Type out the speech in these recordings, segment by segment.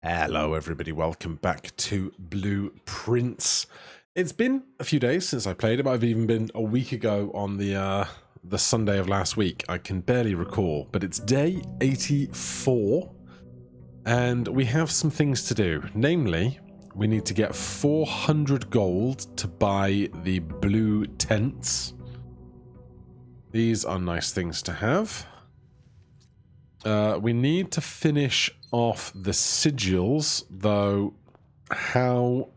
Hello everybody, welcome back to Blueprints. It's been a few days since I played it. It might have even been a week ago on the Sunday of last week. I can barely recall, but it's day 84 and we have some things to do. Namely, we need to get 400 gold to buy the blue tents. These are nice things to have. We need to finish off the sigils, though how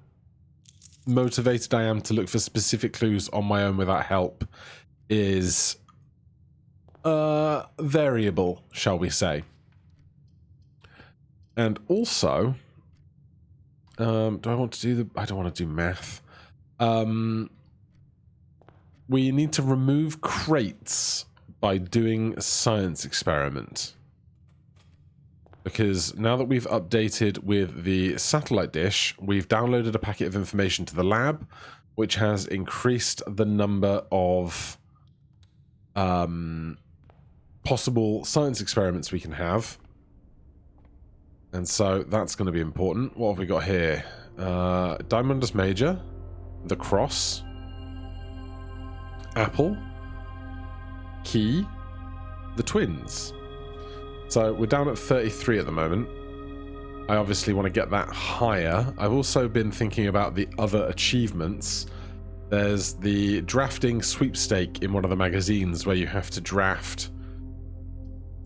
motivated I am to look for specific clues on my own without help is variable, shall we say. And also, do I want to do I don't want to do math. We need to remove crates by doing a science experiment. Because now that we've updated with the satellite dish, we've downloaded a packet of information to the lab, which has increased the number of possible science experiments we can have. And so that's going to be important. What have we got here? Diamondus Major, the Cross, Apple, Key, the Twins. So we're down at 33 at the moment. I obviously want to get that higher. I've also been thinking about the other achievements. There's the drafting sweepstake in one of the magazines where you have to draft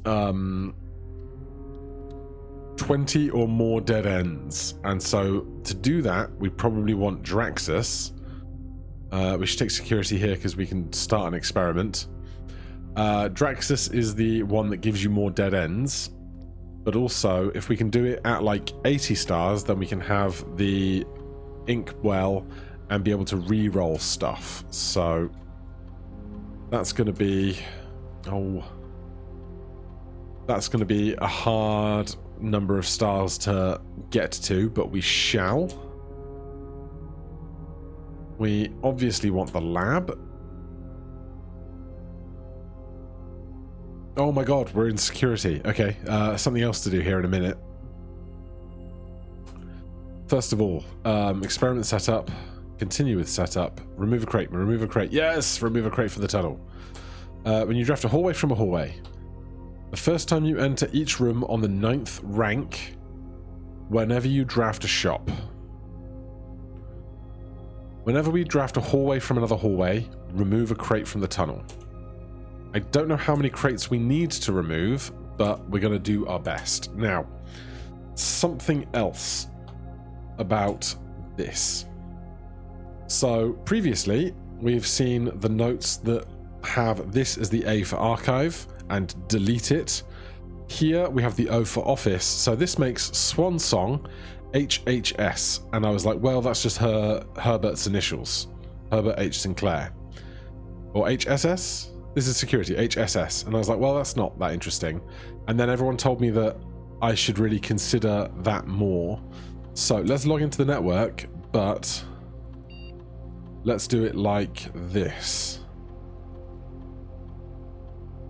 20 or more dead ends. And so to do that, we probably want Draxus. We should take security here because we can start an experiment. Draxus is the one that gives you more dead ends, but also if we can do it at like 80 stars, then we can have the ink well and be able to re-roll stuff. So that's going to be that's going to be a hard number of stars to get to, but we shall. We obviously want the lab. Oh my god, we're in security. Okay, something else to do here in a minute. First of all, experiment setup, continue with setup, remove a crate, yes, remove a crate for the tunnel. When you draft a hallway from a hallway, the first time you enter each room on the 9th rank, whenever you draft a shop. Whenever we draft a hallway from another hallway, remove a crate from the tunnel. I don't know how many crates we need to remove, but we're going to do our best. Now, something else about this. So, previously, we've seen the notes that have this as the A for archive and delete it. Here, we have the O for office. So this makes Swan Song HHS. And I was like, well, that's just Herbert's initials. Herbert H. Sinclair. Or HSS? This is security, HSS. And I was like, well, that's not that interesting. And then everyone told me that I should really consider that more. So let's log into the network, but let's do it like this.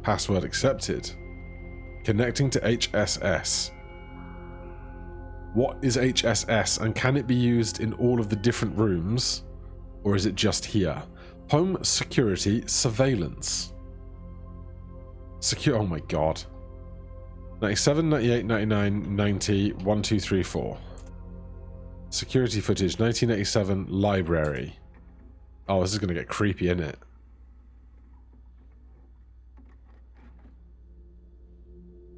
Password accepted. Connecting to HSS. What is HSS, and can it be used in all of the different rooms, or is it just here? Home security surveillance. Secure, oh my god. 97, 98, 99, 90, 1, 2, 3, 4. Security footage, 1987, library. Oh, this is going to get creepy, isn't it?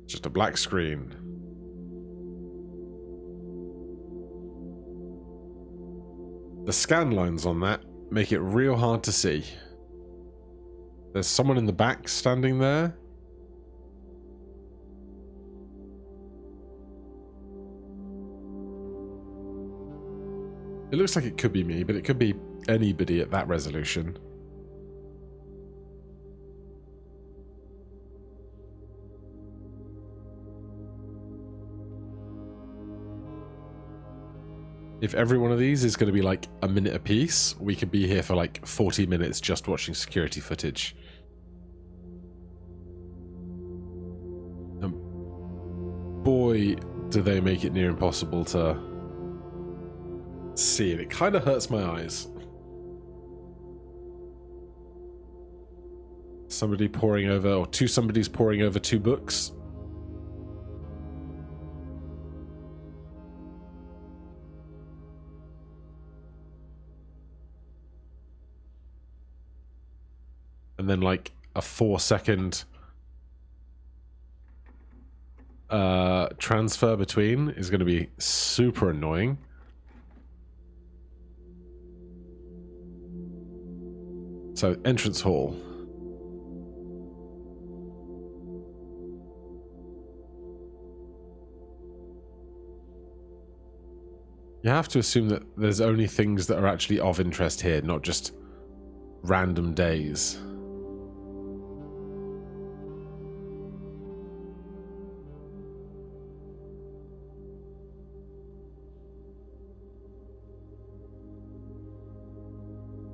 Just a black screen. The scan lines on that make it real hard to see. There's someone in the back standing there. It looks like it could be me, but it could be anybody at that resolution. If every one of these is going to be like a minute a piece, we could be here for like 40 minutes just watching security footage. Boy, do they make it near impossible to see it. It kind of hurts my eyes. Somebody pouring over, or two somebodies pouring over two books. And then like a 4-second transfer between is going to be super annoying. So entrance hall. You have to assume that there's only things that are actually of interest here, not just random days.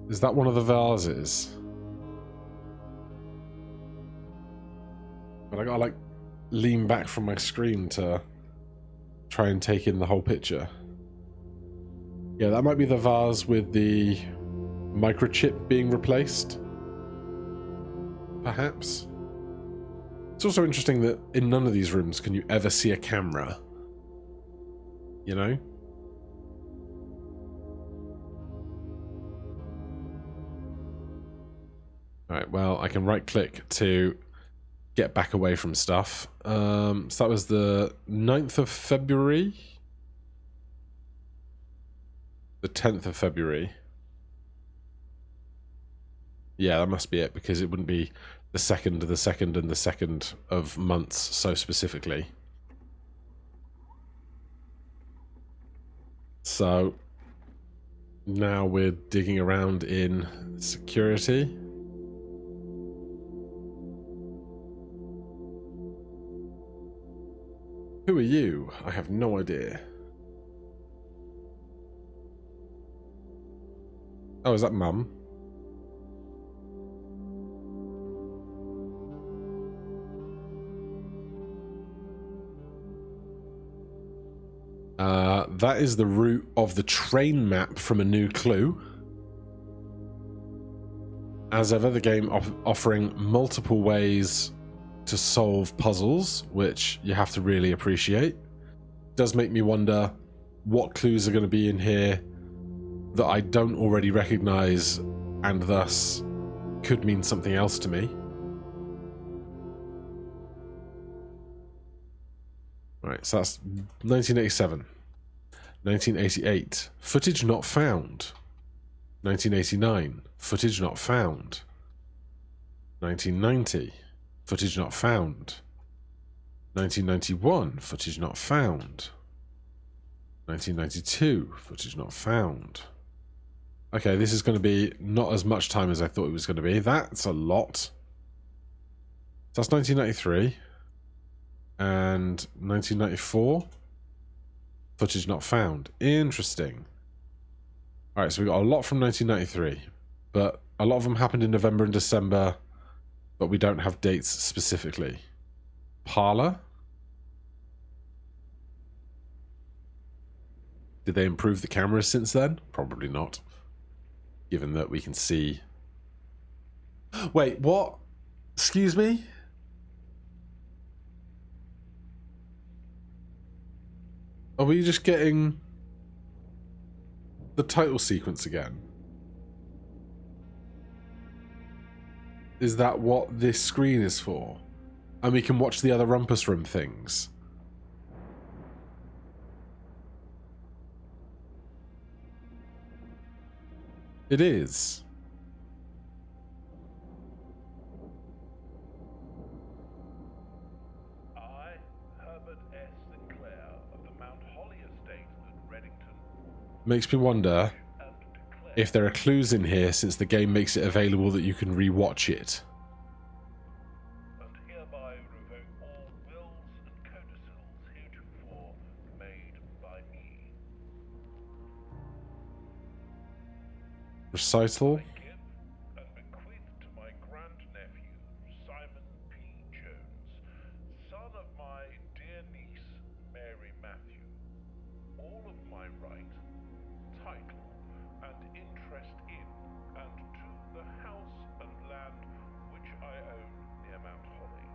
Is that one of the vases? But I gotta like lean back from my screen to try and take in the whole picture. Yeah, that might be the vase with the microchip being replaced. Perhaps. It's also interesting that in none of these rooms can you ever see a camera. You know? Alright, well, I can right-click to get back away from stuff. So that was the 9th of February? The 10th of February. Yeah, that must be it, because it wouldn't be the 2nd of the 2nd and the 2nd of months so specifically. So now we're digging around in security. Who are you? I have no idea. Oh, is that Mum? That is the route of the train map from A New Clue. As ever, the game offering multiple ways to solve puzzles, which you have to really appreciate. Does make me wonder what clues are going to be in here that I don't already recognize and thus could mean something else to me. Right, so that's 1987. 1988, footage not found. 1989, footage not found. 1990, footage not found. 1991, footage not found. 1992, footage not found. Okay, this is going to be not as much time as I thought it was going to be. That's a lot. So that's 1993. And 1994, footage not found. Interesting. Alright, so we got a lot from 1993. But a lot of them happened in November and December. But we don't have dates specifically. Parlor? Did they improve the cameras since then? Probably not. Given that we can see... Wait, what? Excuse me? Are we just getting the title sequence again? Is that what this screen is for? And we can watch the other Rumpus Room things. It is. Makes me wonder if there are clues in here since the game makes it available that you can rewatch it. And hereby revoke all wills and codicils heretofore made by me. Recital. I give and bequeath to my grandnephew, Simon P. Jones, son of my dear niece, Mary Mann, my right, title, and interest in, and to the house and land which I own near Mount Holly.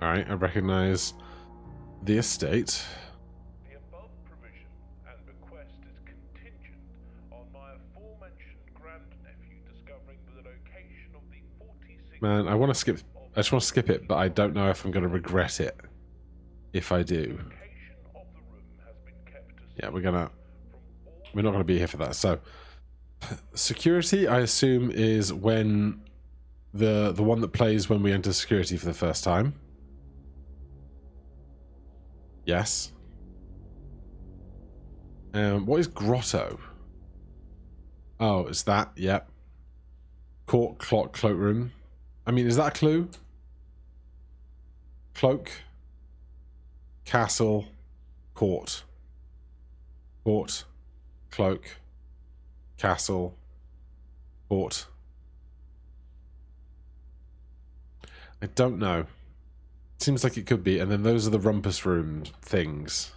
Alright, I recognize the estate. The above provision and bequest is contingent on my aforementioned grandnephew discovering the location of the 46... Man, I just want to skip it, but I don't know if I'm going to regret it if I do. Location of the room has been kept Yeah, we're not going to be here for that. So, security, I assume, is when the one that plays when we enter security for the first time. Yes. What is grotto? Oh, it's that. Yep. Court, clock, cloakroom. I mean, is that a clue? Cloak, castle, court. Court, cloak, castle, court. I don't know. Seems like it could be. And then those are the rumpus room things.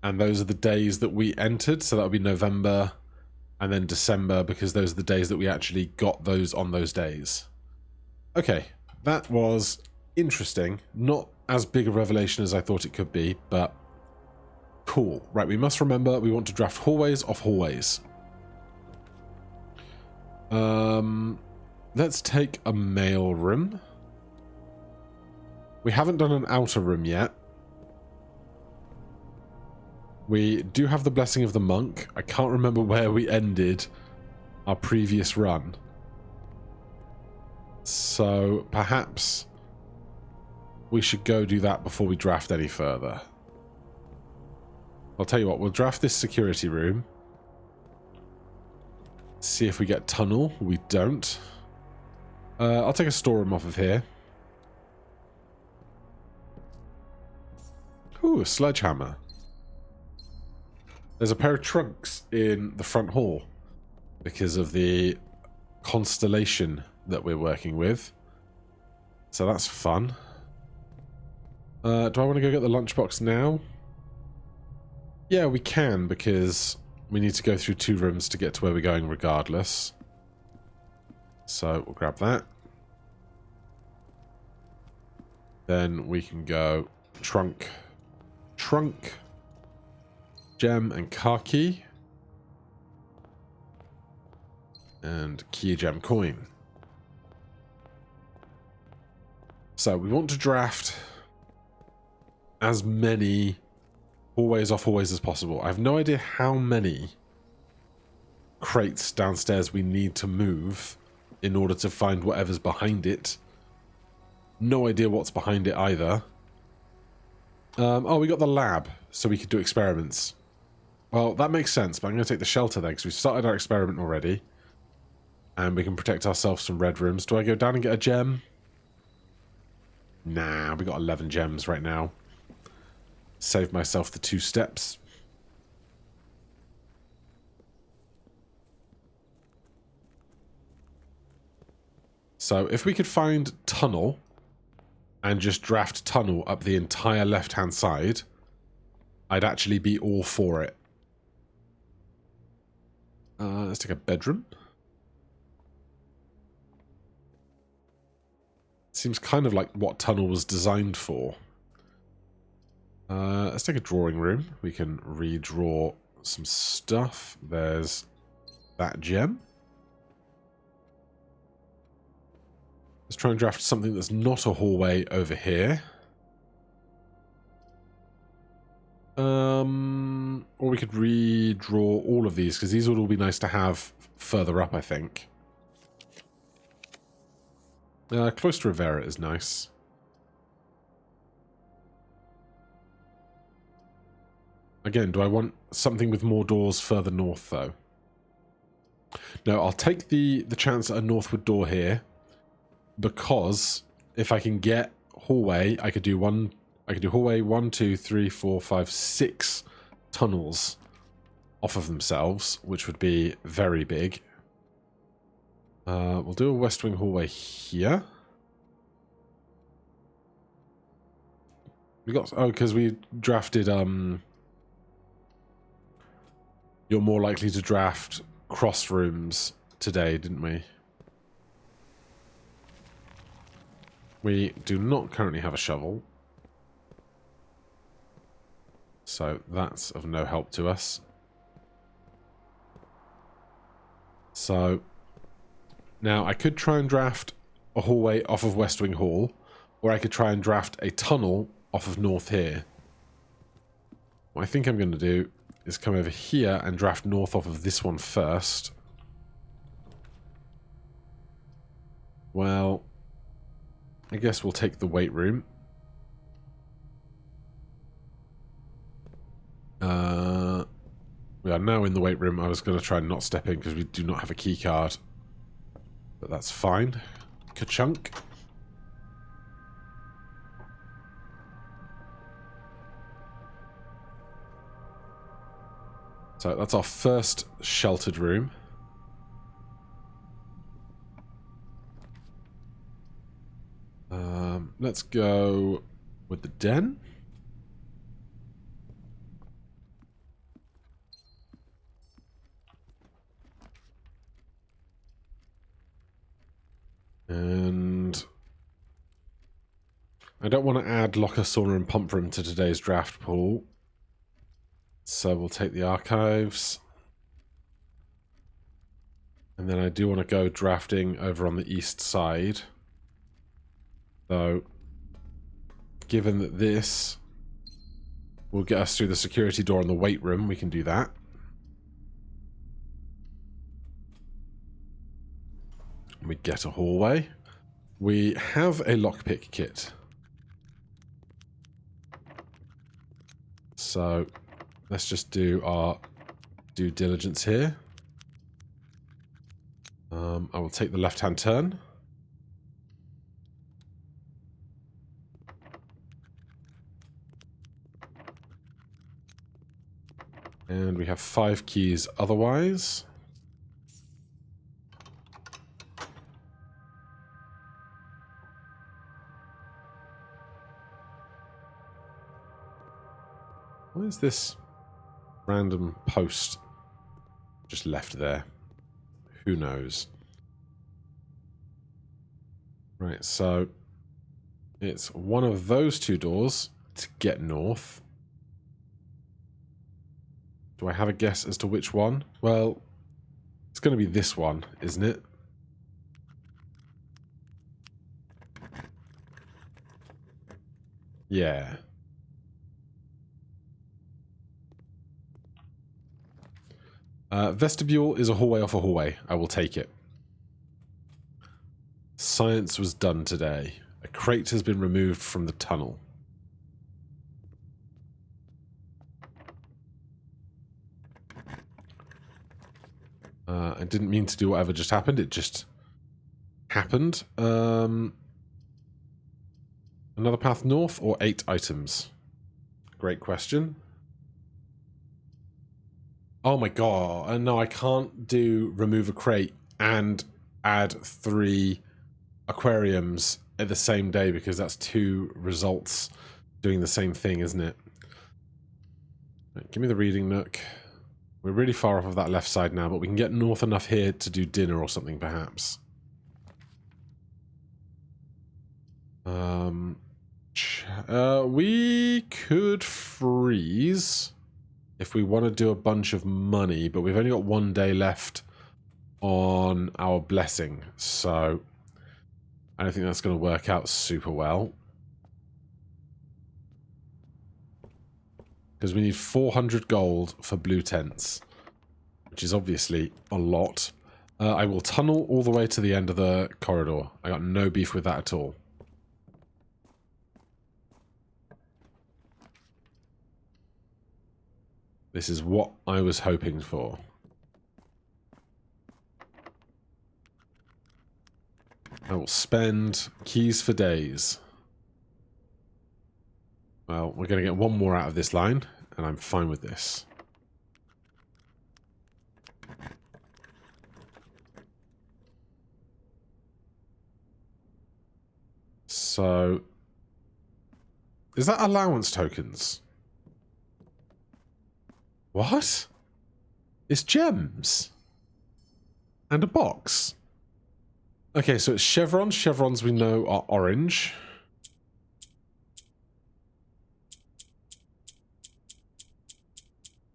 And those are the days that we entered. So that would be November and then December, because those are the days that we actually got those on those days. Okay, that was interesting. Not as big a revelation as I thought it could be, but cool. Right, we must remember we want to draft hallways off hallways. Let's take a mail room. We haven't done an outer room yet. We do have the Blessing of the Monk. I can't remember where we ended our previous run. So perhaps we should go do that before we draft any further. I'll tell you what, we'll draft this security room. See if we get tunnel. We don't. I'll take a storeroom off of here. Ooh, a sledgehammer. There's a pair of trunks in the front hall because of the constellation that we're working with. So that's fun. Do I want to go get the lunchbox now? Yeah, we can, because we need to go through 2 rooms to get to where we're going regardless. So we'll grab that. Then we can go trunk, gem and car key. And key gem coin. So we want to draft as many hallways off hallways as possible. I have no idea how many crates downstairs we need to move in order to find whatever's behind it. No idea what's behind it either. Oh, we got the lab, so we could do experiments. Well, that makes sense, but I'm going to take the shelter there, because we've started our experiment already. And we can protect ourselves from red rooms. Do I go down and get a gem? Nah, we got 11 gems right now. Save myself the 2 steps. So if we could find tunnel and just draft tunnel up the entire left-hand side, I'd actually be all for it. Let's take a bedroom. Seems kind of like what tunnel was designed for. Let's take a drawing room. We can redraw some stuff. There's that gem. Let's try and draft something that's not a hallway over here. Or we could redraw all of these, because these would all be nice to have further up, I think. Cloister Rivera is nice. Again, do I want something with more doors further north, though? No, I'll take the chance at a northward door here, because if I can get hallway, I could do hallway 1, 2, 3, 4, 5, 6 tunnels off of themselves, which would be very big. We'll do a west wing hallway here. We got, oh, because we drafted you're more likely to draft cross rooms today, didn't we? We do not currently have a shovel. So that's of no help to us. So now I could try and draft a hallway off of West Wing Hall, or I could try and draft a tunnel off of North here. What I think I'm going to do is come over here and draft north off of this one first. Well, I guess we'll take the weight room. We are now in the weight room. I was going to try and not step in because we do not have a key card. But that's fine. Ka-chunk. So that's our first sheltered room. Let's go with the den. And I don't want to add locker, sauna, and pump room to today's draft pool. So we'll take the archives. And then I do want to go drafting over on the east side. Though, given that this will get us through the security door in the weight room, we can do that. We get a hallway. We have a lockpick kit. So let's just do our due diligence here. I will take the left-hand turn. And we have 5 keys otherwise. Why is this random post just left there? Who knows? Right, so it's one of those 2 doors to get north. Do I have a guess as to which one? Well, it's going to be this one, isn't it? Yeah. Vestibule is a hallway off a hallway. I will take it. Science was done today. A crate has been removed from the tunnel. I didn't mean to do whatever just happened. It just happened. Another path north or 8 items? Great question. Oh my god. No, I can't do remove a crate and add 3 aquariums at the same day because that's 2 results doing the same thing, isn't it? Right, give me the reading nook. We're really far off of that left side now, but we can get north enough here to do dinner or something, perhaps. We could freeze if we want to do a bunch of money, but we've only got 1 day left on our blessing, so I don't think that's going to work out super well. Because we need 400 gold for blue tents, which is obviously a lot. I will tunnel all the way to the end of the corridor. I got no beef with that at all. This is what I was hoping for. I will spend keys for days. Well, we're going to get 1 more out of this line, and I'm fine with this. So, is that allowance tokens? What? It's gems. And a box. Okay, so it's chevrons. Chevrons we know are orange.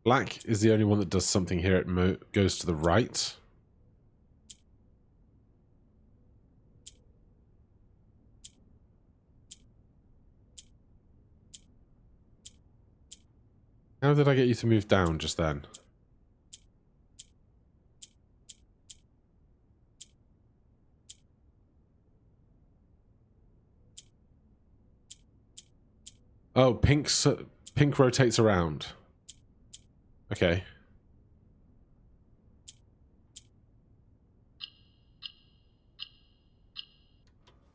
Black is the only one that does something here. It goes to the right. How did I get you to move down just then? Oh, pink rotates around. Okay.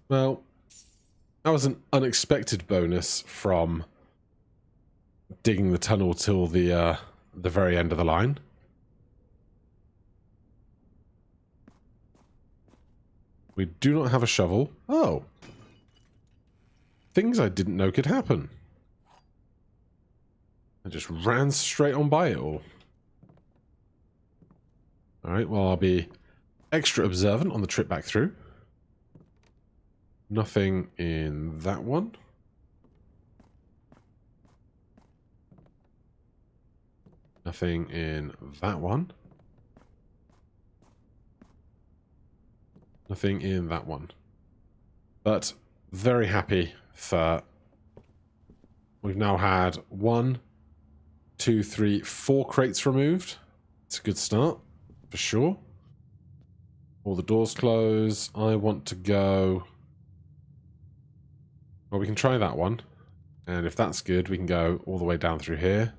Well, that was an unexpected bonus from digging the tunnel till the very end of the line. We do not have a shovel. Oh. Things I didn't know could happen. I just ran straight on by it all. Alright, well, I'll be extra observant on the trip back through. Nothing in that one. Nothing in that one. Nothing in that one. But very happy for... We've now had 1, 2, 3, 4 crates removed. It's a good start, for sure. All the doors close. I want to go... Well, we can try that one. And if that's good, we can go all the way down through here.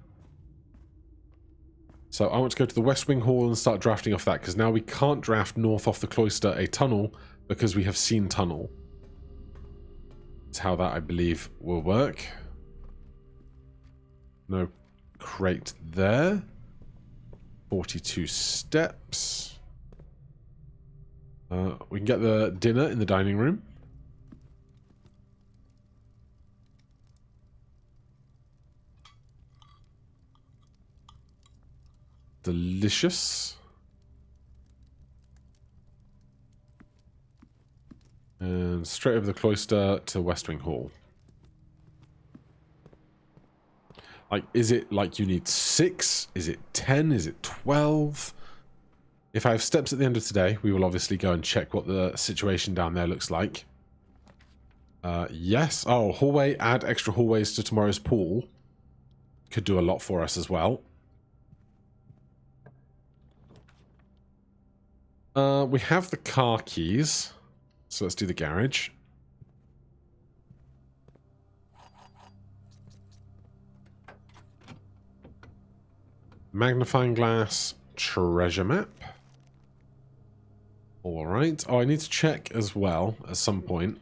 So I want to go to the West Wing Hall and start drafting off that, because now we can't draft north off the cloister a tunnel, because we have seen tunnel. That's how that, I believe, will work. No crate there. 42 steps. We can get the dinner in the dining room. Delicious. And straight over the cloister to West Wing Hall. Like, is it like you need 6? Is it 10? Is it 12? If I have steps at the end of today, we will obviously go and check what the situation down there looks like. Yes. Oh, hallway. Add extra hallways to tomorrow's pool. Could do a lot for us as well. We have the car keys. So let's do the garage. Magnifying glass, treasure map. Alright. Oh, I need to check as well at some point.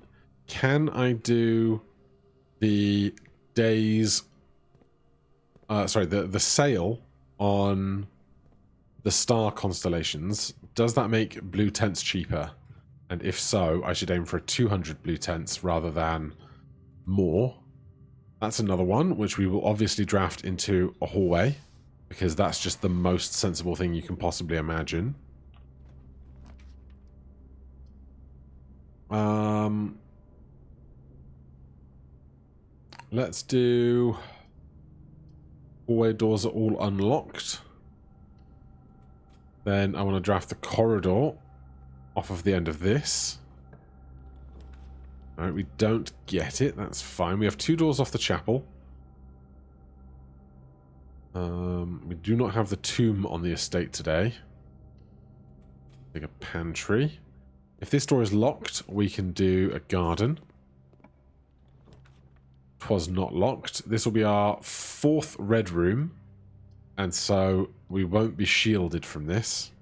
Can I do the days... sorry, the sale on the star constellations? Does that make blue tents cheaper? And if so, I should aim for 200 blue tents rather than more. That's another one, which we will obviously draft into a hallway, because that's just the most sensible thing you can possibly imagine. Let's do... Hallway doors are all unlocked. Then I want to draft the corridor off of the end of this. Alright, we don't get it. That's fine. We have 2 doors off the chapel. We do not have the tomb on the estate today. Like a pantry. If this door is locked, we can do a garden. 'Twas not locked. This will be our 4th red room. And so we won't be shielded from this.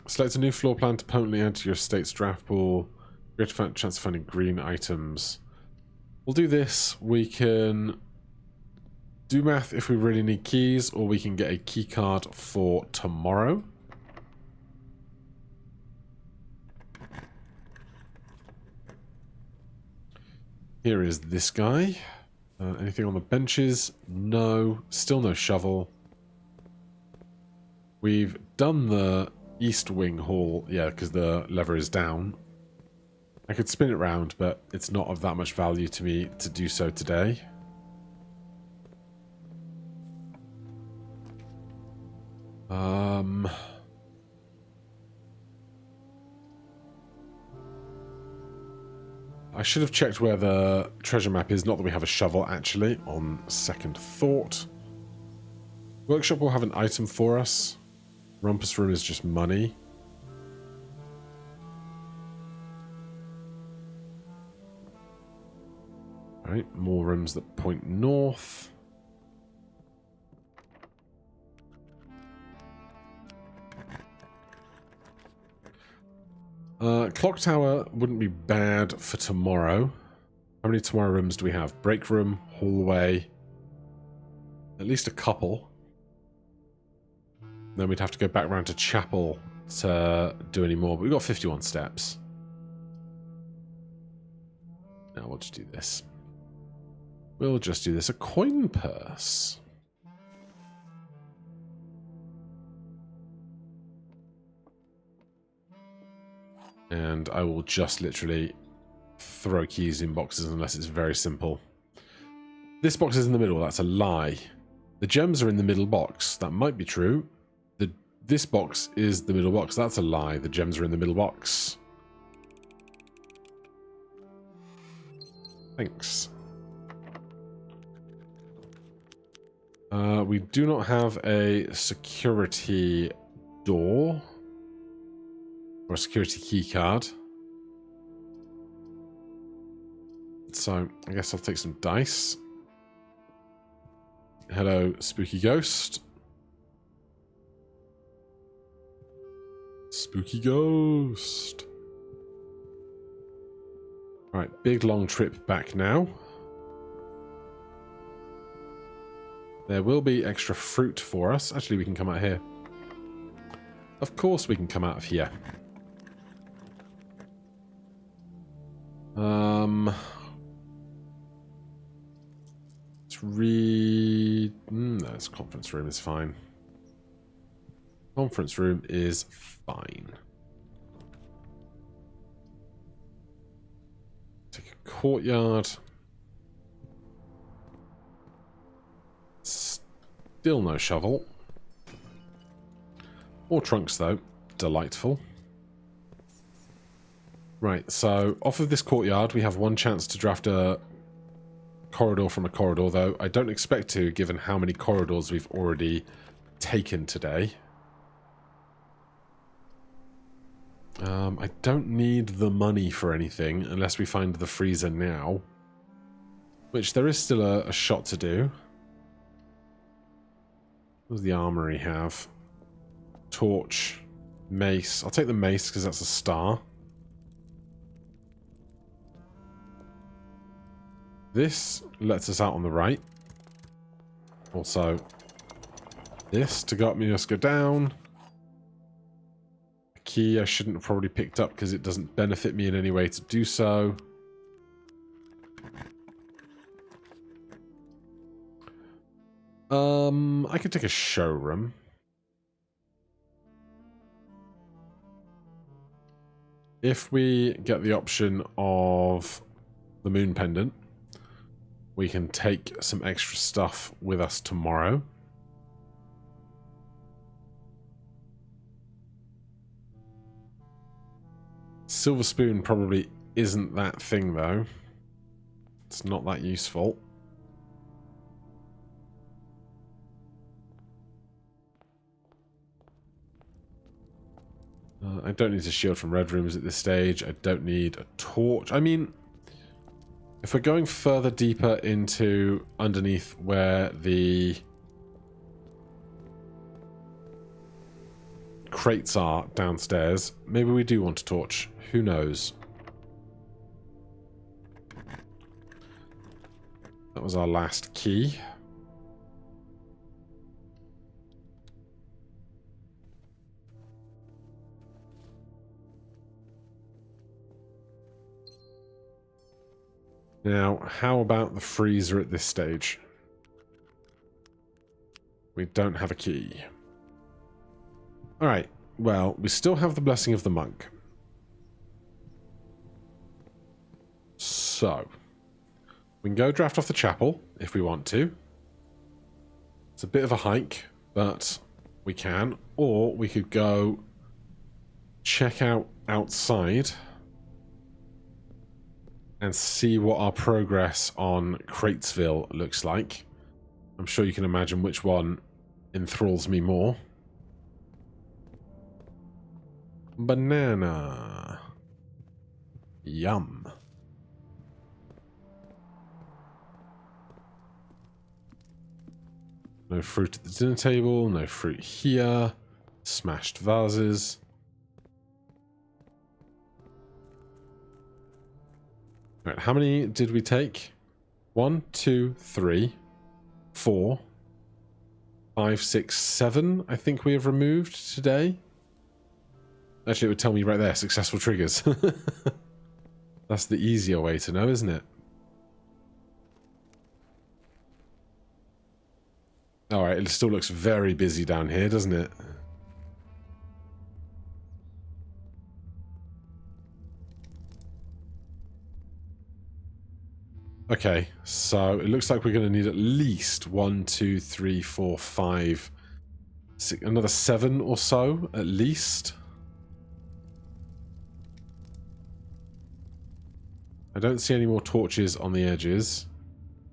Select a new floor plan to permanently enter your estate's draft pool. Greater chance of finding green items. We'll do this. We can do math if we really need keys, or we can get a key card for tomorrow. Here is this guy. Anything on the benches? No. Still no shovel. We've done the east wing hall. Yeah, because the lever is down. I could spin it round, but it's not of that much value to me to do so today. I should have checked where the treasure map is. Not that we have a shovel, actually, on second thought. Workshop will have an item for us. Rumpus room is just money. Right, more rooms that point north. Clock tower wouldn't be bad for tomorrow. How many tomorrow rooms do we have? Break room, hallway, at least a couple. Then we'd have to go back round to chapel to do any more, but we've got 51 steps. Now we'll just do this. We'll just do this. A coin purse. And I will just literally throw keys in boxes unless it's very simple. This box is in the middle. That's a lie. The gems are in the middle box. That might be true. This box is the middle box. That's a lie. The gems are in the middle box. Thanks. We do not have a security door. Or a security key card. So, I guess I'll take some dice. Hello, spooky ghost. Spooky ghost. Right, big long trip back now. There will be extra fruit for us. Actually, we can come out here. Of course we can come out of here. Let's read... no, this conference room is fine. Conference room is fine. Take a courtyard. Still no shovel. More trunks though. Delightful. Right, so off of this courtyard we have one chance to draft a corridor from a corridor, though I don't expect to, given how many corridors we've already taken today. I don't need the money for anything unless we find the freezer now, which there is still a shot to do. What does the armory have? Torch, mace. I'll take the mace because that's a star. This lets us out on the right. Also, this to go up means go down. A key I shouldn't have probably picked up because it doesn't benefit me in any way to do so. I could take a showroom. If we get the option of the moon pendant, we can take some extra stuff with us tomorrow. Silver spoon probably isn't that thing, though. It's not that useful. I don't need a shield from red rooms at this stage. I don't need a torch. I mean, if we're going further deeper into underneath where the crates are downstairs, maybe we do want a torch. Who knows? That was our last key. Now, how about the freezer at this stage? We don't have a key. Alright, well, we still have the blessing of the monk. So, we can go draft off the chapel if we want to. It's a bit of a hike, but we can. Or we could go check out outside and see what our progress on Cratesville looks like. I'm sure you can imagine which one enthralls me more. Banana. Yum. No fruit at the dinner table, no fruit here. Smashed vases. Right, how many did we take? 1, 2, 3, 4, 5, 6, 7, I think we have removed today. Actually, it would tell me right there, successful triggers. That's the easier way to know, isn't it? Alright, it still looks very busy down here, doesn't it? Okay, so it looks like we're going to need at least 1, 2, 3, 4, 5, 6, another 7 or so, at least. I don't see any more torches on the edges.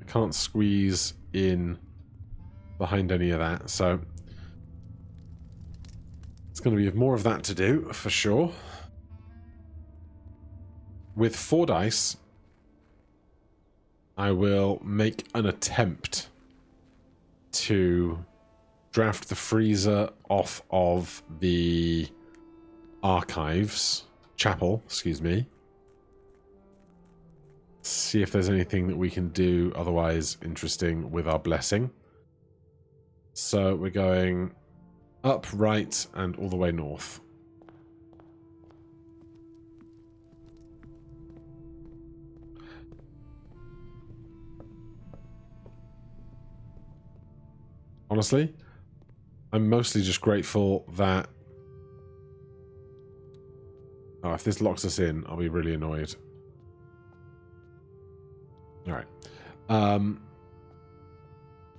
I can't squeeze in behind any of that, so it's going to be more of that to do, for sure. With 4 dice, I will make an attempt to draft the freezer off of the chapel, excuse me. See if there's anything that we can do otherwise interesting with our blessing. So we're going up, right, and all the way north. Honestly, I'm mostly just grateful that... Oh, if this locks us in, I'll be really annoyed. Alright.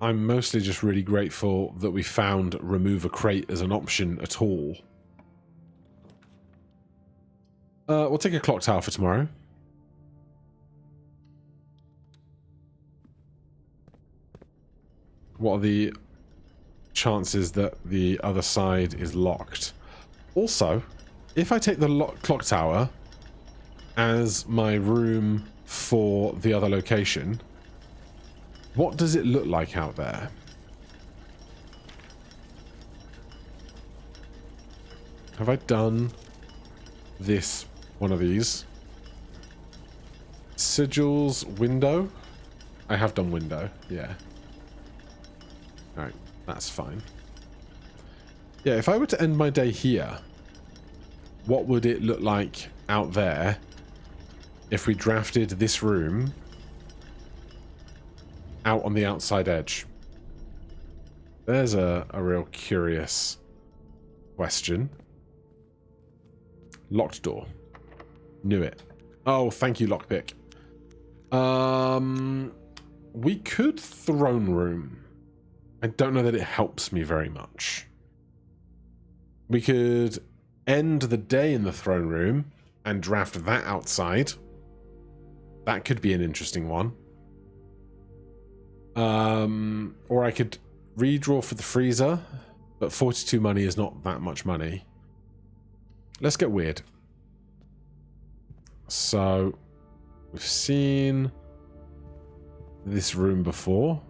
I'm mostly just really grateful that we found remove a crate as an option at all. We'll take a clock tower for tomorrow. What are the chances that the other side is locked? Also, if I take the clock tower as my room for the other location, what does it look like out there? Have I done this, one of these? Sigils, window? I have done window, yeah. Alright, that's fine. Yeah, if I were to end my day here, what would it look like out there if we drafted this room out on the outside edge? There's a real curious question. Locked door. Knew it. Oh, thank you, lockpick. We could throne room. I don't know that it helps me very much. We could end the day in the throne room and draft that outside. That could be an interesting one. Or I could redraw for the freezer, but 42 money is not that much money. Let's get weird. So, we've seen this room before.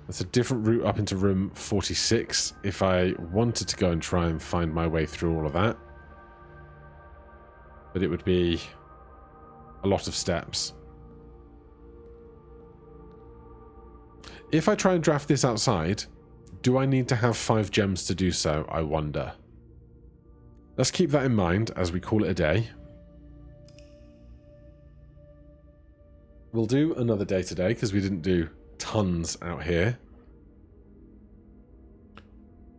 That's a different route up into room 46 if I wanted to go and try and find my way through all of that. But it would be a lot of steps. If I try and draft this outside, do I need to have 5 gems to do so, I wonder? Let's keep that in mind as we call it a day. We'll do another day today because we didn't do tons out here.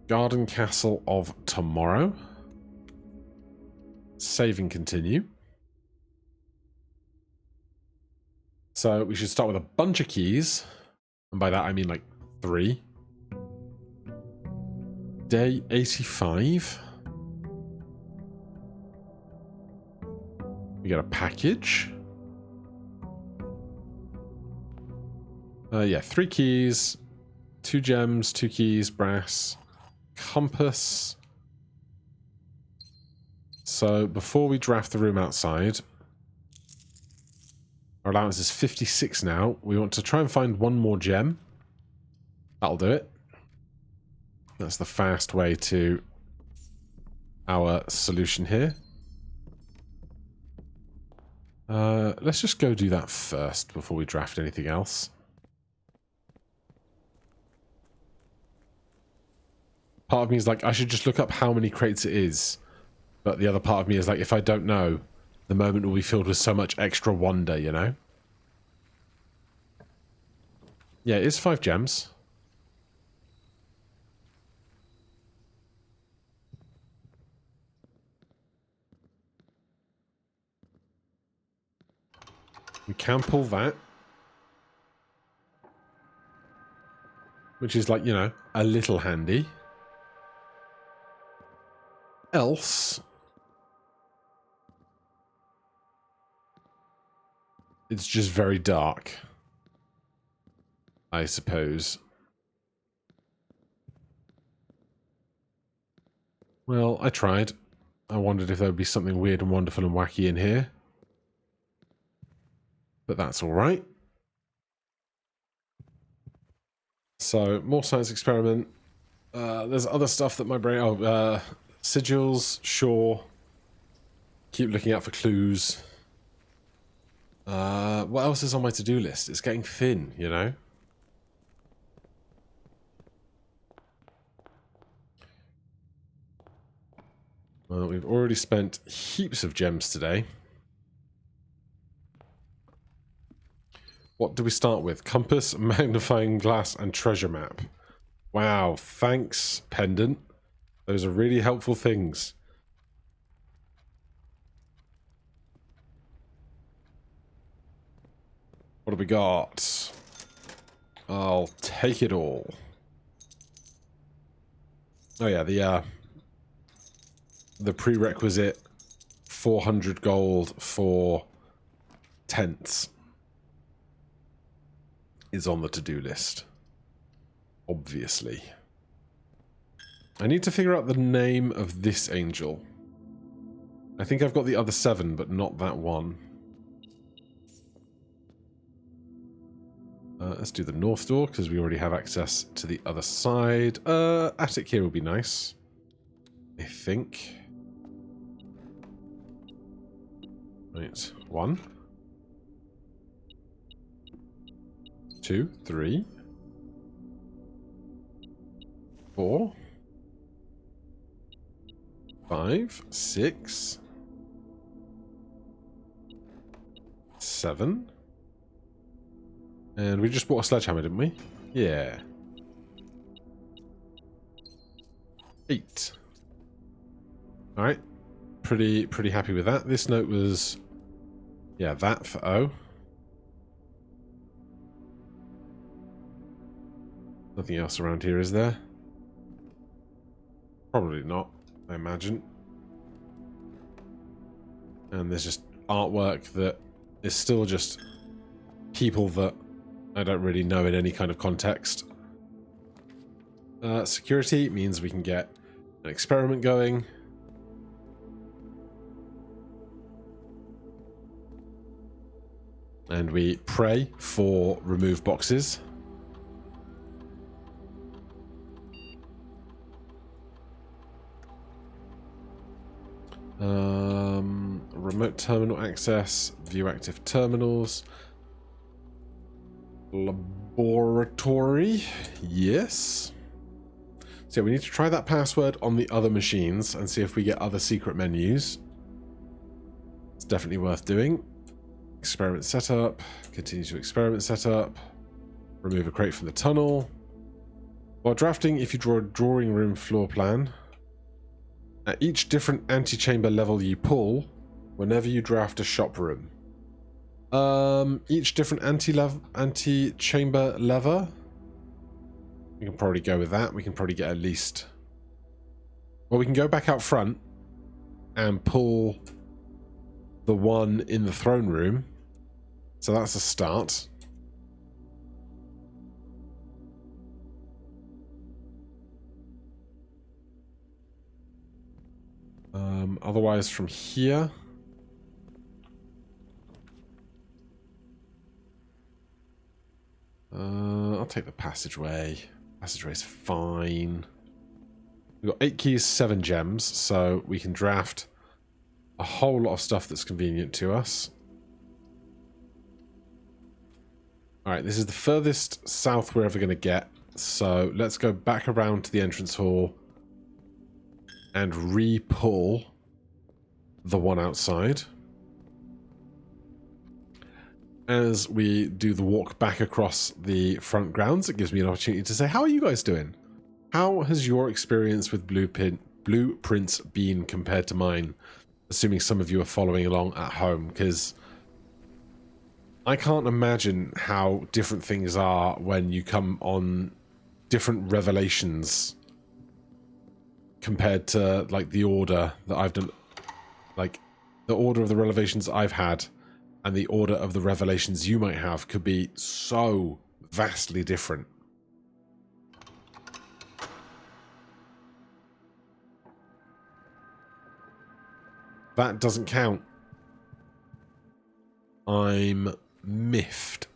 Garden Castle of tomorrow. Save and continue. So we should start with a bunch of keys. And by that I mean like 3. Day 85. We get a package. Yeah, 3 keys, 2 gems, 2 keys, brass, compass. So before we draft the room outside, our allowance is 56 now. We want to try and find 1 more gem. That'll do it. That's the fast way to our solution here. Let's just go do that first before we draft anything else. Part of me is like, I should just look up how many crates it is. But the other part of me is like, if I don't know, the moment will be filled with so much extra wonder, you know? Yeah, it is 5 gems. We can pull that. Which is like, you know, a little handy. Else, it's just very dark, I suppose. Well, I tried. I wondered if there would be something weird and wonderful and wacky in here. But that's all right. So, more science experiment. There's other stuff that my brain... Oh, sigils, sure. Keep looking out for clues. What else is on my to-do list? It's getting thin, you know? Well, we've already spent heaps of gems today. What do we start with? Compass, magnifying glass, and treasure map. Wow, thanks, Pendant. Those are really helpful things. What have we got? I'll take it all. Oh yeah, the prerequisite 400 gold for tents is on the to-do list. Obviously. I need to figure out the name of this angel. I think I've got the other 7, but not that one. Let's do the north door, because we already have access to the other side. Attic here will be nice, I think. Right, 1, 2, 3, 4, 5, 6, 7. And we just bought a sledgehammer, didn't we? Yeah. 8. Alright. Pretty happy with that. This note was... yeah, that for O. Nothing else around here, is there? Probably not, I imagine. And there's just artwork that is still just people that I don't really know in any kind of context. Security means we can get an experiment going. And we pray for remove boxes. Remote terminal access, view active terminals. Laboratory, yes. So we need to try that password on the other machines and see if we get other secret menus. It's definitely worth doing. Experiment setup. Continue to experiment setup. Remove a crate from the tunnel. While drafting, if you draw a drawing room floor plan, at each different antechamber level you pull, whenever you draft a shop room. Each different antechamber lever. We can probably go with that. We can probably get at least... Well, we can go back out front and pull the one in the throne room. So that's a start. Otherwise from here... I'll take the passageway. Passageway's fine. We've got 8 keys, 7 gems, so we can draft a whole lot of stuff that's convenient to us. Alright, this is the furthest south we're ever going to get, so let's go back around to the entrance hall and re-pull the one outside. As we do the walk back across the front grounds, it gives me an opportunity to say, how are you guys doing? How has your experience with blueprints been compared to mine? Assuming some of you are following along at home, because I can't imagine how different things are when you come on different revelations compared to, like, the order that I've done. Like, the order of the revelations I've had and the order of the revelations you might have could be so vastly different. That doesn't count. I'm miffed.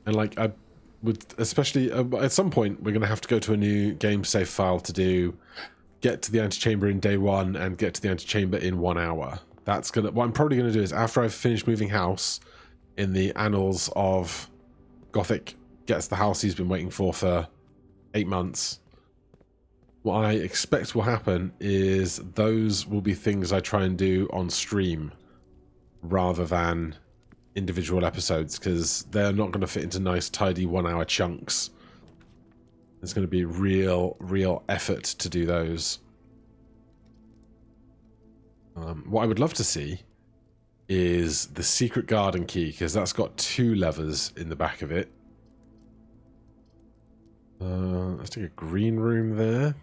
And like, I would, especially at some point, we're going to have to go to a new game save file to get to the antechamber in day 1 and get to the antechamber in 1 hour. That's gonna, what I'm probably going to do is after I've finished moving house in the annals of Gothic gets the house he's been waiting for 8 months, what I expect will happen is those will be things I try and do on stream rather than individual episodes, because they're not going to fit into nice tidy 1 hour chunks. There's going to be real effort to do those. What I would love to see is the secret garden key, because that's got 2 levers in the back of it. Let's take a green room there.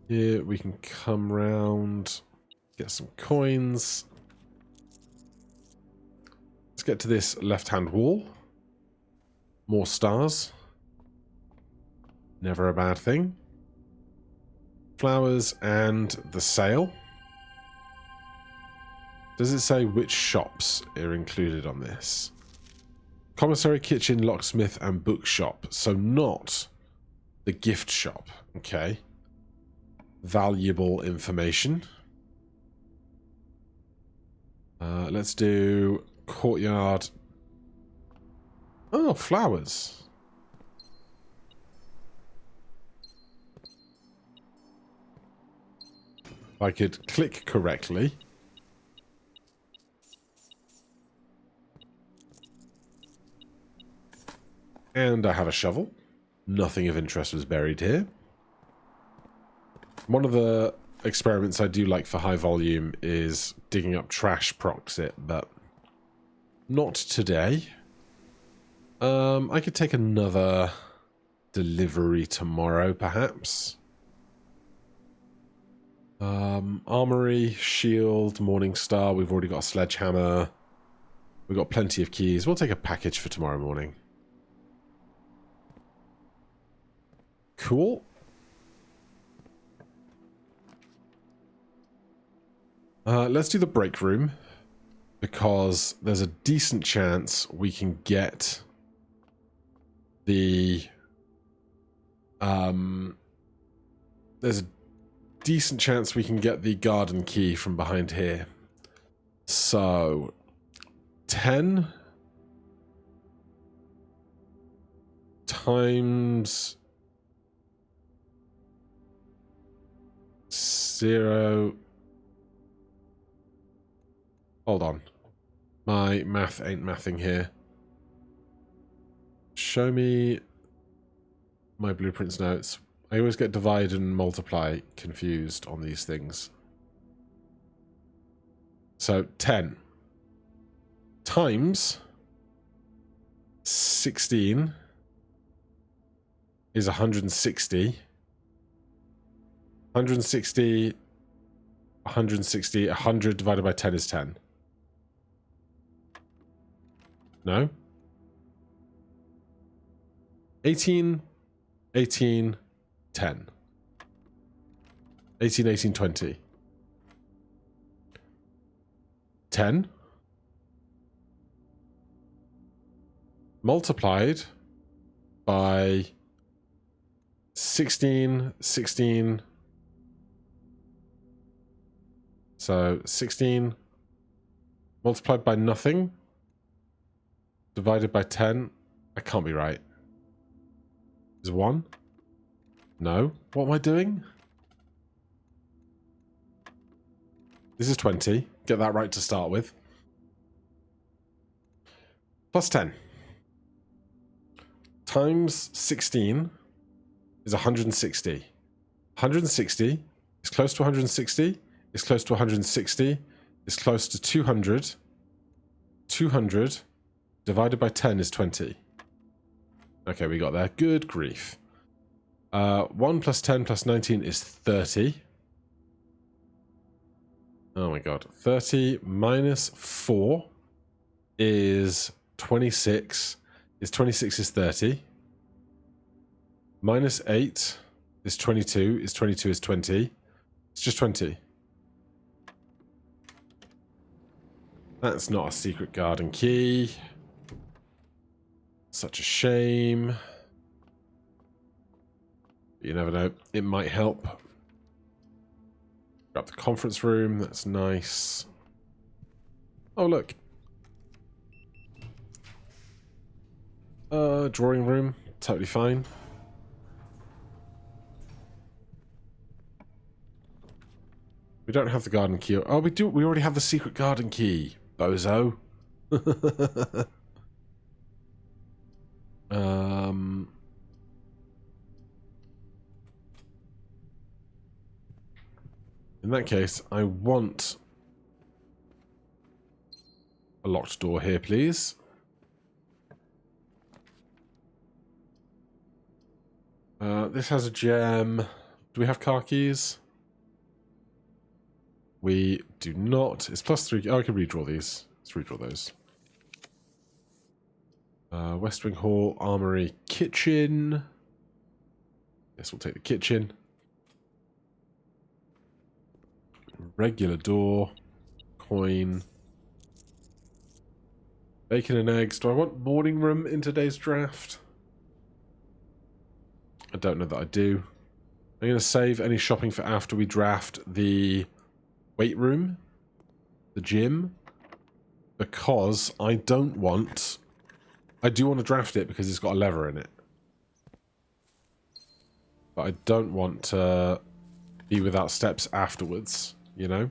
Here we can come round, get some coins. Let's get to this left-hand wall. More stars. Never a bad thing. Flowers and the sale. Does it say which shops are included on this? Commissary, kitchen, locksmith, and bookshop. So not the gift shop. Okay. Valuable information. Let's do courtyard. Oh, flowers. If I could click correctly. And I have a shovel. Nothing of interest was buried here. One of the experiments I do like for high volume is digging up trash procs it, but not today. I could take another delivery tomorrow, perhaps. Armory, shield, morning star. We've already got a sledgehammer. We've got plenty of keys. We'll take a package for tomorrow morning. Cool. Let's do the break room, because there's a decent chance we can get the there's a decent chance we can get the garden key from behind here. So 10 times 0. Hold on. My math ain't mathing here. Show me my blueprints notes. I always get divide and multiply confused on these things. So 10 times 16 is 160. 160, 160, 100 divided by 10 is 10. No? 18, 18, 10. 18, 18, 20. 10 multiplied by 16, 16. So 16 multiplied by nothing divided by 10. That can't be right. Is 1? No. What am I doing? This is 20. Get that right to start with. Plus 10. Times 16 is 160. 160 is close to 160. Is close to 160. Is close to 200. 200 divided by 10 is 20. Okay, we got there. Good grief. 1 plus 10 plus 19 is 30. Oh my god. 30 minus 4 is 26. Is 26 is 30. Minus 8 is 22. Is 22 is 20. It's just 20. That's not a secret garden key. Such a shame. You never know. It might help. Grab the conference room. That's nice. Oh, look. Drawing room. Totally fine. We don't have the garden key. Oh, we do. We already have the secret garden key. Bozo. In that case, I want a locked door here, please. This has a gem. Do we have car keys? We do not. It's +3. Oh, I can redraw these. Let's redraw those. West Wing Hall, Armory, Kitchen. Guess we'll take the kitchen. Regular door. Coin. Bacon and eggs. Do I want morning room in today's draft? I don't know that I do. I'm going to save any shopping for after we draft the weight room, the gym, because I don't want... I do want to draft it because it's got a lever in it. But I don't want to be without steps afterwards, you know?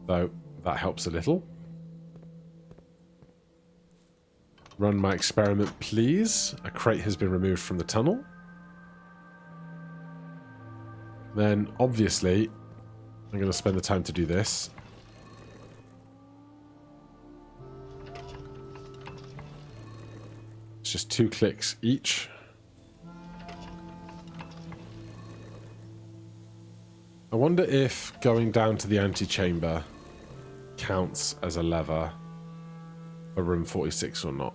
So that helps a little. Run my experiment, please. A crate has been removed from the tunnel. Then, obviously, I'm going to spend the time to do this. It's just 2 clicks each. I wonder if going down to the antechamber counts as a lever for room 46 or not.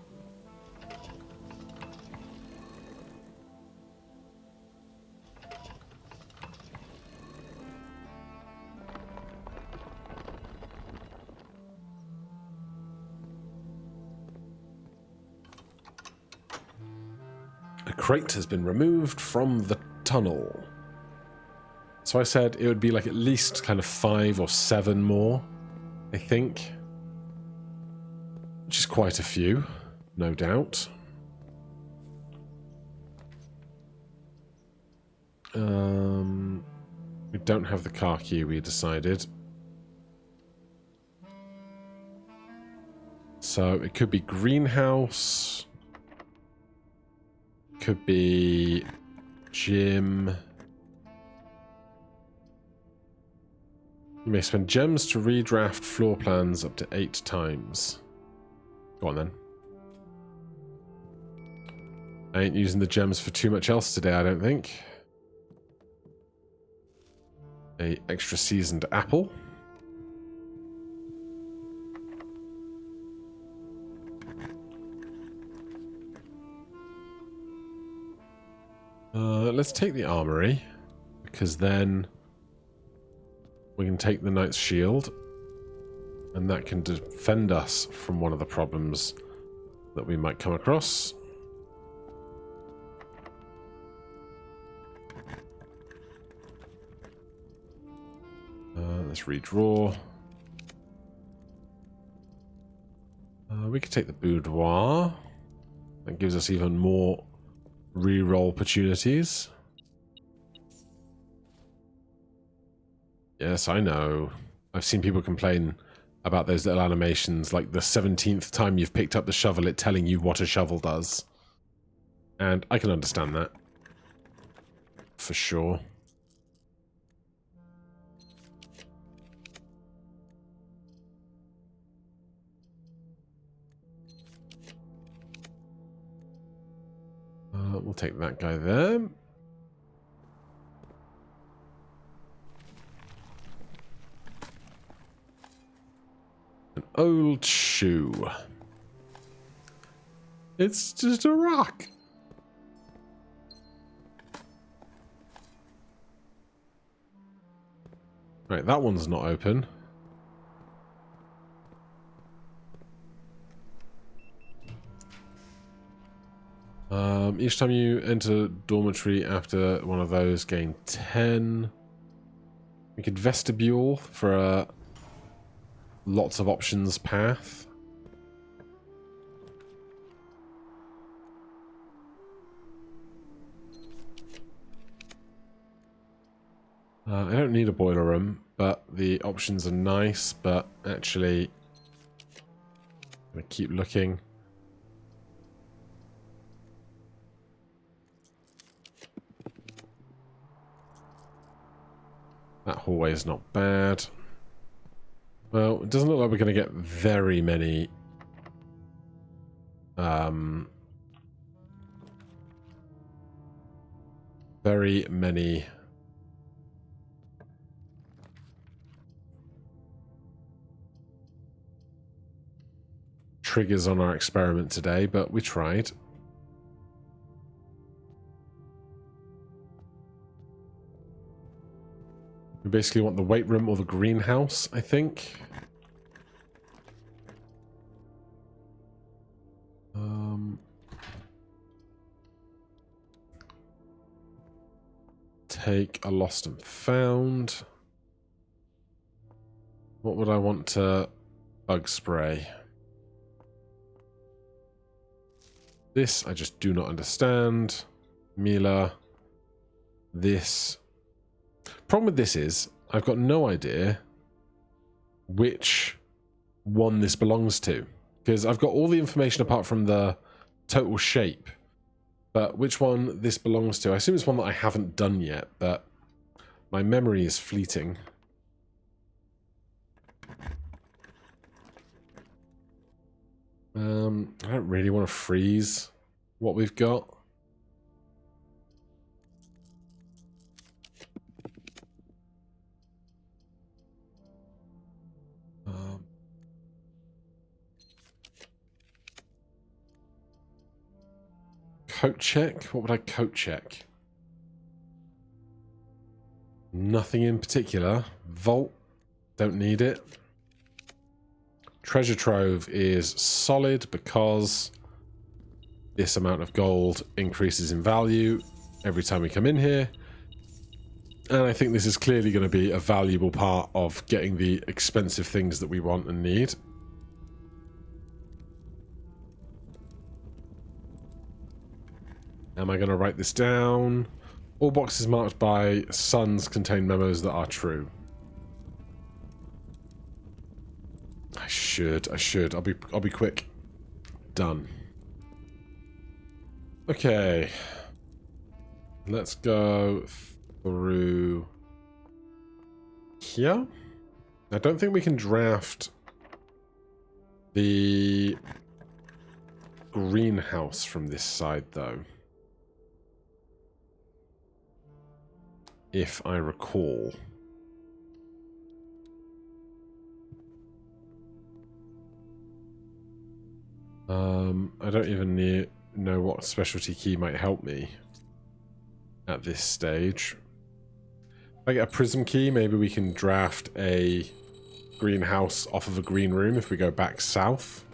A crate has been removed from the tunnel. So I said it would be like at least kind of 5 or 7 more, I think. Which is quite a few, no doubt. We don't have the car key, we decided. So it could be greenhouse. Could be gym. You may spend gems to redraft floor plans up to 8 times. Go on then. I ain't using the gems for too much else today, I don't think. A extra seasoned apple. Let's take the armory, because then we can take the knight's shield, and that can defend us from one of the problems that we might come across. Let's redraw. We could take the boudoir. That gives us even more reroll opportunities. Yes, I know. I've seen people complain about those little animations, like the 17th time you've picked up the shovel, it telling you what a shovel does. And I can understand that. For sure. We'll take that guy there. An old shoe. It's just a rock. Right, that one's not open. Each time you enter dormitory after one of those, gain 10. We could vestibule for a lots of options path. I don't need a boiler room, but the options are nice, but actually I'm gonna keep looking. That hallway is not bad. Well, it doesn't look like we're going to get very many triggers on our experiment today, but we tried. We basically want the weight room or the greenhouse, I think. Take a lost and found. What would I want to bug spray? This I just do not understand. Mila. This. Problem with this is I've got no idea which one this belongs to, because I've got all the information apart from the total shape, but which one this belongs to, I assume it's one that I haven't done yet, but my memory is fleeting. I don't really want to freeze what we've got. Coat check? What would I coat check? Nothing in particular. Vault, don't need it. Treasure trove is solid because this amount of gold increases in value every time we come in here. And I think this is clearly going to be a valuable part of getting the expensive things that we want and need. Am I going to write this down? All boxes marked by sons contain memos that are true. I should. I'll be quick. Done. Okay. Let's go through here. I don't think we can draft the greenhouse from this side, though. If I recall. I don't even know what specialty key might help me at this stage. If I get a prism key, maybe we can draft a greenhouse off of a green room if we go back south.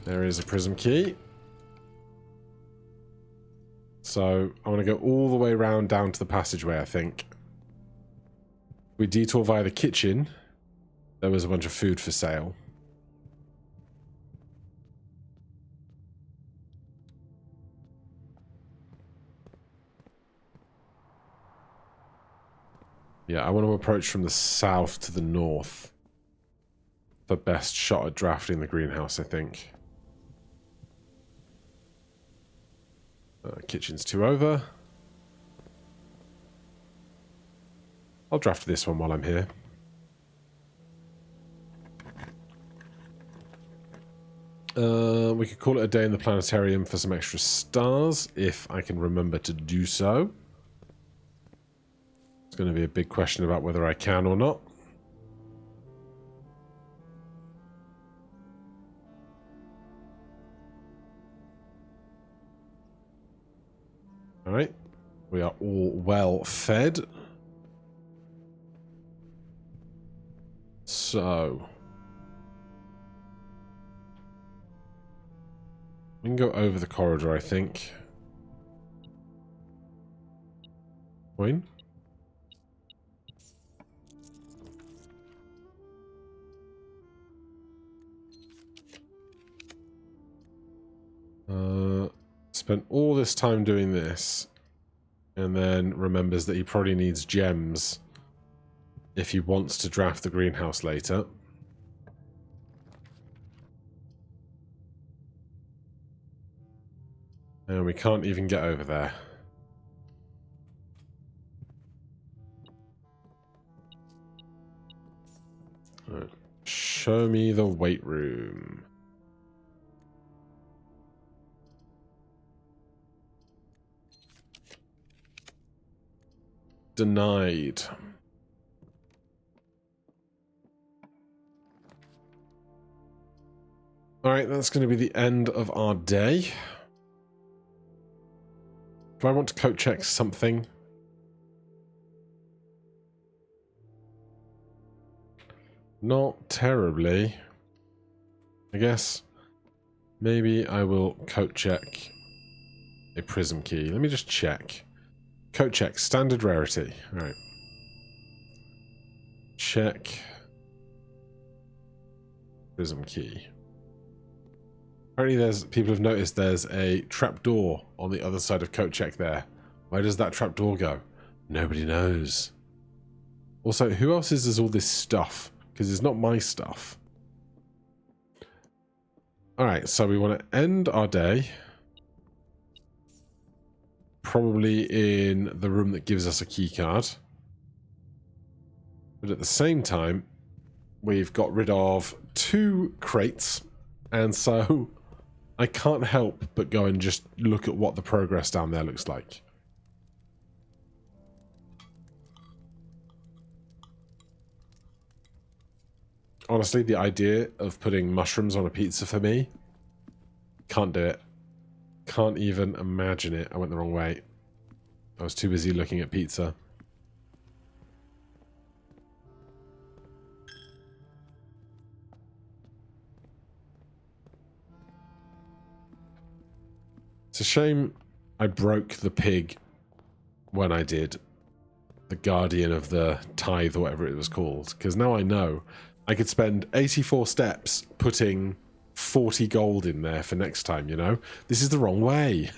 There is a prism key. So I want to go all the way around down to the passageway, I think. We detour via the kitchen. There was a bunch of food for sale. Yeah, I want to approach from the south to the north. The best shot at drafting the greenhouse, I think. Kitchen's 2 over. I'll draft this one while I'm here. We could call it a day in the planetarium for some extra stars, if I can remember to do so. It's going to be a big question about whether I can or not. Alright. We are all well fed. So we can go over the corridor, I think. Coin. Spent all this time doing this, and then remembers that he probably needs gems if he wants to draft the greenhouse later. And we can't even get over there. Right. Show me the weight room. Denied. Alright, that's going to be the end of our day. Do I want to coat check something? Not terribly. I guess maybe I will coat check a prism key. Let me just check. Coat check, standard rarity. All right. Check prism key. Apparently people have noticed there's a trapdoor on the other side of coat check there. Where does that trapdoor go? Nobody knows. Also, who else is all this stuff? Because it's not my stuff. Alright, so we want to end our day. Probably in the room that gives us a key card. But at the same time, we've got rid of 2 crates. And so I can't help but go and just look at what the progress down there looks like. Honestly, the idea of putting mushrooms on a pizza for me, can't do it. Can't even imagine it. I went the wrong way. I was too busy looking at pizza. It's a shame I broke the pig when I did. The guardian of the tithe, or whatever it was called. Because now I know I could spend 84 steps putting 40 gold in there for next time, you know? This is the wrong way.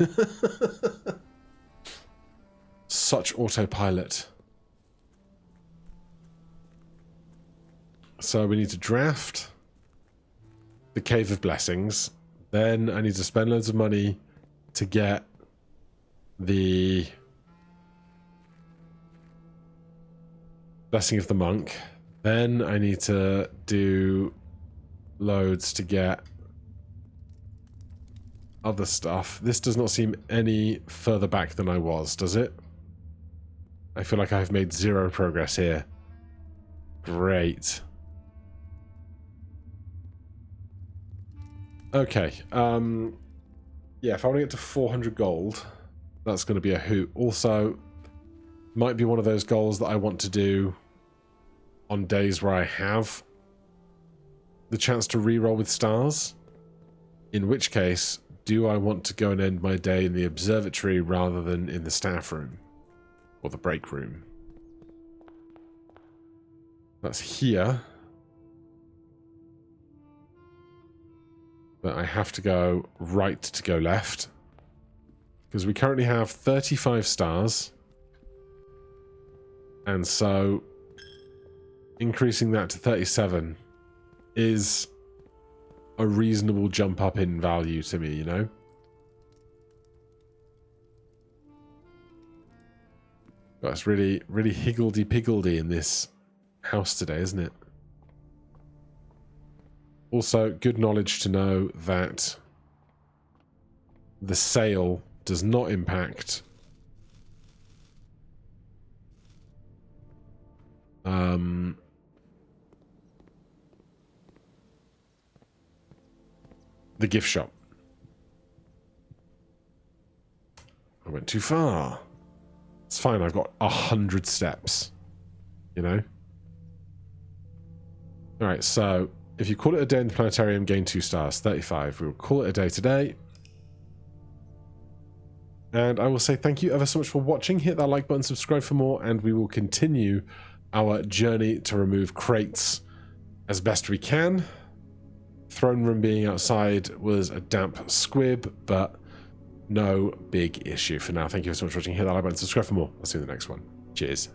Such autopilot. So we need to draft the Cave of Blessings. Then I need to spend loads of money to get the Blessing of the Monk. Then I need to do loads to get other stuff. This does not seem any further back than I was, does it? I feel like I've made zero progress here. Great. Okay. Yeah, if I want to get to 400 gold, that's going to be a hoot. Also, might be one of those goals that I want to do on days where I have the chance to reroll with stars. In which case, do I want to go and end my day in the observatory rather than in the staff room? Or the break room? That's here. But I have to go right to go left. Because we currently have 35 stars. And so increasing that to 37 is a reasonable jump up in value to me, you know? But it's really, really higgledy-piggledy in this house today, isn't it? Also, good knowledge to know that the sale does not impact the gift shop. I went too far. It's fine, I've got 100 steps. You know? Alright, so if you call it a day in the planetarium, gain 2 stars, 35. We will call it a day today. And I will say thank you ever so much for watching. Hit that like button, subscribe for more, and we will continue our journey to remove crates as best we can. Throne room being outside was a damp squib, but no big issue for now. Thank you so much for watching. Hit that like button, subscribe for more. I'll see you in the next one. Cheers.